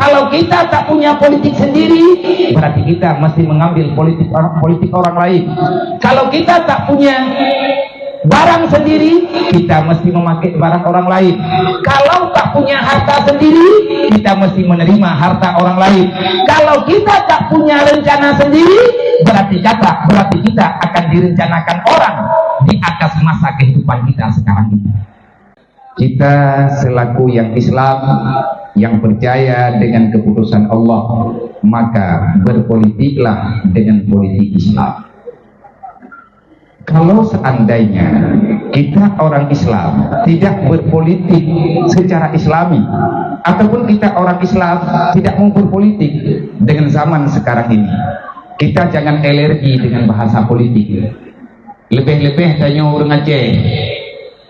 Kalau kita tak punya politik sendiri, berarti kita mesti mengambil politik orang lain. Kalau kita tak punya barang sendiri, kita mesti memakai barang orang lain. Kalau tak punya harta sendiri, kita mesti menerima harta orang lain. Kalau kita tak punya rencana sendiri, berarti kita akan direncanakan orang di atas masa kehidupan kita sekarang ini. Kita selaku yang Islam, yang percaya dengan keputusan Allah, maka berpolitiklah dengan politik Islam. Kalau seandainya kita orang Islam tidak berpolitik secara Islami, ataupun kita orang Islam tidak mau berpolitik dengan zaman sekarang ini, kita jangan alergi dengan bahasa politik. Lebih-lebih tanya orang Aceh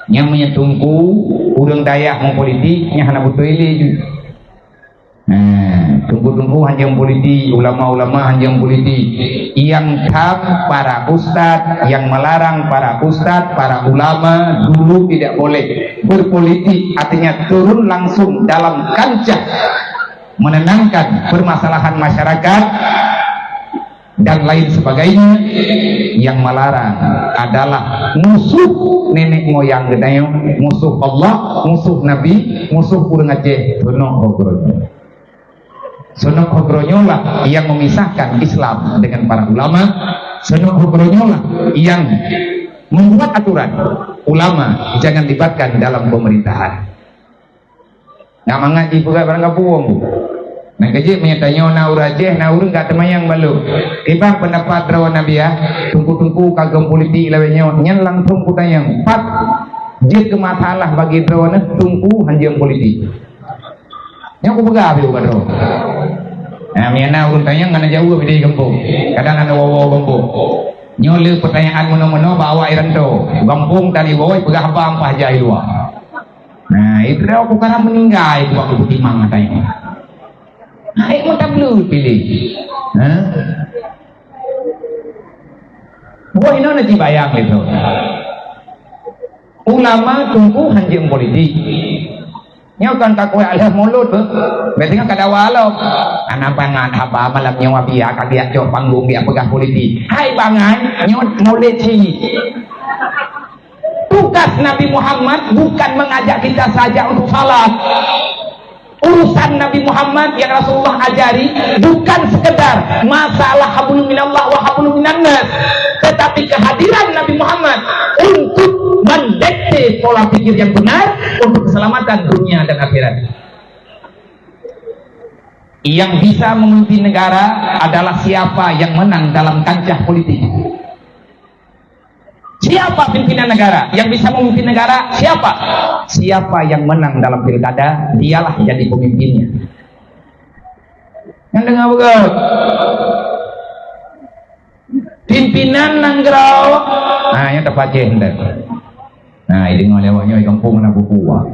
yang menyetungku orang Dayak mau politik, yang hana betul ini. Tunggu-tunggu hanya politik, ulama-ulama hanya politik. Yang para ustadz, yang melarang para ustadz, para ulama dulu tidak boleh berpolitik, artinya turun langsung dalam kancah menenangkan permasalahan masyarakat dan lain sebagainya. Yang melarang adalah musuh nenek moyang gedaya, musuh Allah, musuh Nabi, musuh urang Aceh. Sonok hogronyo lah yang memisahkan Islam dengan para ulama. Sonok hogronyo lah yang membuat aturan ulama jangan libatkan dalam pemerintahan. Nah mengaji juga barang kapuang. Nah kaji menyatanya na urajeh na urang gak temayang balu. Ibang pendapat rawan Nabi ya, tungku-tungku kagam politik lawennya nyen langsung kutayang. Pat dia ke masalah bagi rawan tungku hanjang politik. Yang aku begawe bukan. Nah, miana urun tanya ngana jauh beda kampung. Kadang ada wawo kampung. Nyole pertanyaan meno-meno bawa iranto. Kampung tadi bawa pegah apa ampah jai luar. Nah, itu aku karena meninggal itu waktu timang katanya. Nah, itu tak perlu pilih. Hah? Buah ini nanti bayang itu. Ulama tunggu hanjing politik. Nyakan kakoi alah mulut berarti kan kada walok anak pangan apa malam nyawa biak kagiak jauh panggung biak pegah politik. Hai bangan nyot mulut si tugas Nabi Muhammad bukan mengajak kita saja untuk salat. Urusan Nabi Muhammad yang Rasulullah ajari bukan sekedar masalah hablum minallah wa hablum minannas, tetapi kehadiran Nabi Muhammad untuk mendekati pola pikir yang benar untuk keselamatan dunia dan akhirat. Yang bisa memimpin negara adalah siapa yang menang dalam kancah politik. Siapa pimpinan negara? Yang bisa memimpin negara siapa? Siapa yang menang dalam pilkada, dialah jadi pemimpinnya. Yang dengar bukan? Pimpinan Nanggrau. Nah, yang tepat je hendak. Nah, ini ngalewanya kampung na bukuwa.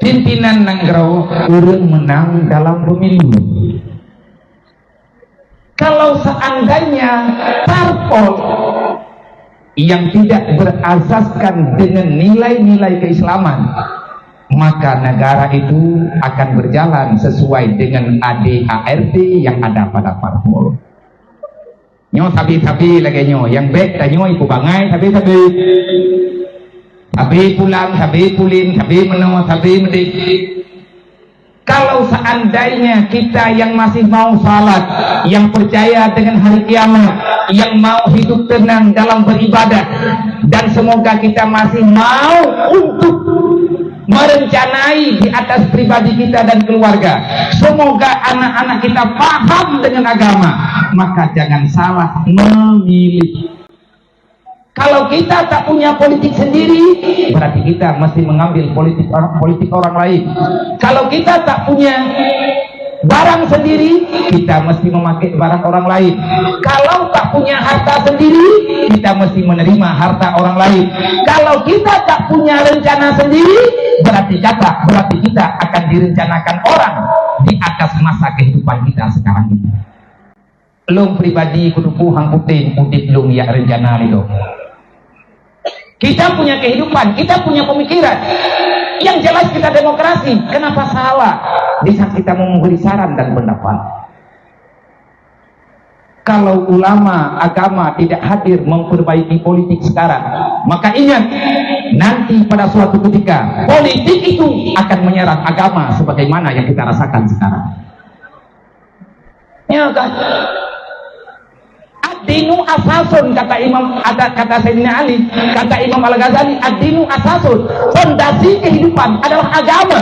Pimpinan Nanggrau urang menang dalam pemilu. Kalau seandainya parpol yang tidak berasaskan dengan nilai-nilai keislaman, maka negara itu akan berjalan sesuai dengan ADART yang ada pada parpol. Nyo sabi-sabi lagi nyo, yang baik tanyo iku bangai sabi-sabi. Sabi pulang, sabi pulin, sabi menang, sabi medik. Kalau seandainya kita yang masih mau salat, yang percaya dengan hari kiamat, yang mau hidup tenang dalam beribadah, dan semoga kita masih mau untuk merencanai di atas pribadi kita dan keluarga, semoga anak-anak kita paham dengan agama, maka jangan salah memilih. Kalau kita tak punya politik sendiri, berarti kita mesti mengambil politik orang lain. Kalau kita tak punya barang sendiri, kita mesti memakai barang orang lain. Kalau tak punya harta sendiri, kita mesti menerima harta orang lain. Kalau kita tak punya rencana sendiri, berarti kita akan direncanakan orang di atas masa kehidupan kita sekarang ini. Lung pribadi kuduku hangkutin udip lung ya rencana itu. Kita punya kehidupan, kita punya pemikiran. Yang jelas kita demokrasi. Kenapa salah di saat kita memberi saran dan pendapat? Kalau ulama agama tidak hadir memperbaiki politik sekarang, maka ingat, nanti pada suatu ketika politik itu akan menyerang agama sebagaimana yang kita rasakan sekarang. Ya kan? Ad-dinu asasun, kata Sayyidina Ali, kata Imam Al-Ghazali, ad-dinu asasun, fondasi kehidupan adalah agama.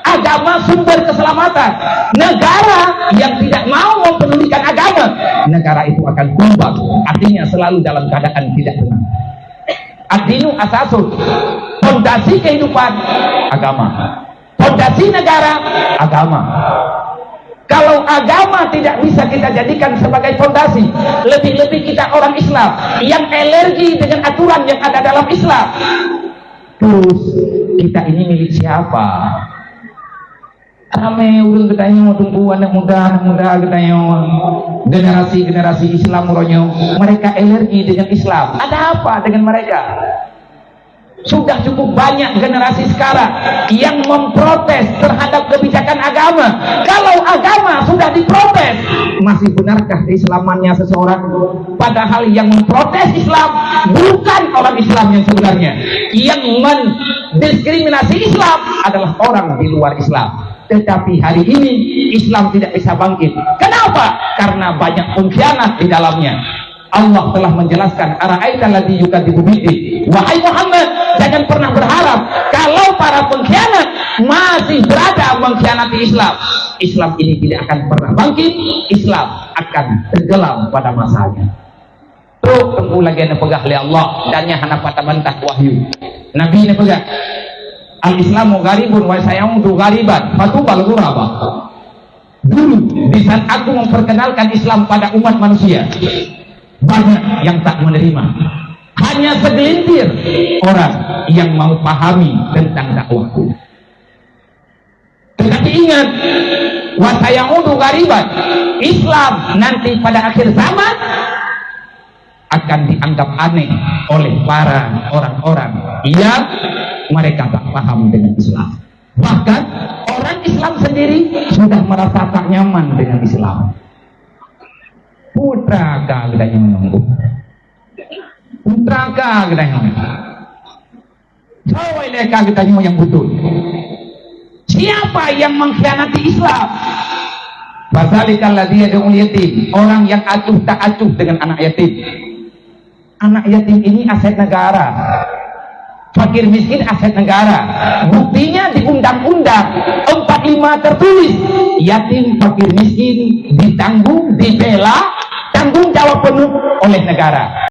Agama sumber keselamatan. Negara yang tidak mau mempedulikan agama, negara itu akan tumbang. Artinya selalu dalam keadaan tidak tenang. Ad-dinu asasun, fondasi kehidupan agama, fondasi negara agama. Kalau agama tidak bisa kita jadikan sebagai fondasi, lebih-lebih kita orang Islam yang alergi dengan aturan yang ada dalam Islam. Terus kita ini milik siapa? Rame urang katanya mau tunggu anak muda katanya generasi Islam uronyo, mereka alergi dengan Islam. Ada apa dengan mereka? Sudah cukup banyak generasi sekarang yang memprotes terhadap kebijakan agama. Kalau agama sudah diprotes, masih benarkah keislamannya seseorang? Padahal yang memprotes Islam bukan orang Islam yang sebenarnya. Yang mendiskriminasi Islam adalah orang di luar Islam. Tetapi hari ini Islam tidak bisa bangkit. Kenapa? Karena banyak pengkhianat di dalamnya. Allah telah menjelaskan, ara'aita alladzi yukadzibu biddin. Wahai Muhammad, jangan pernah berharap kalau para pengkhianat masih berada mengkhianati Islam. Islam ini tidak akan pernah bangkit. Islam akan tenggelam pada masanya. Terus tunggu lagi anda pegah oleh Allah dan nya hana patah-bantah wahyu. Nabi ini pegah. Al-Islamu gharibun wa sayaudu ghariban fatubal ghuraba. Dulu di saat aku memperkenalkan Islam pada umat manusia, banyak yang tak menerima. Hanya segelintir orang yang mau pahami tentang dakwahku. Tetapi ingat, wa sayaudu ghariban, Islam nanti pada akhir zaman akan dianggap aneh oleh para orang-orang yang mereka tak paham dengan Islam. Bahkan orang Islam sendiri sudah merasa tak nyaman dengan Islam. Putraka gedanya menunggu. Putraka gedanya menunggu. Sawileka gedanya yang betul. Siapa yang mengkhianati Islam? Fazalikal ladzi yad'ul yatim, orang yang acuh tak acuh dengan anak yatim. Anak yatim ini aset negara. Fakir miskin aset negara. Buktinya di undang-undang 45 tertulis, yatim fakir miskin ditanggung, dibela, tanggung jawab penuh oleh negara.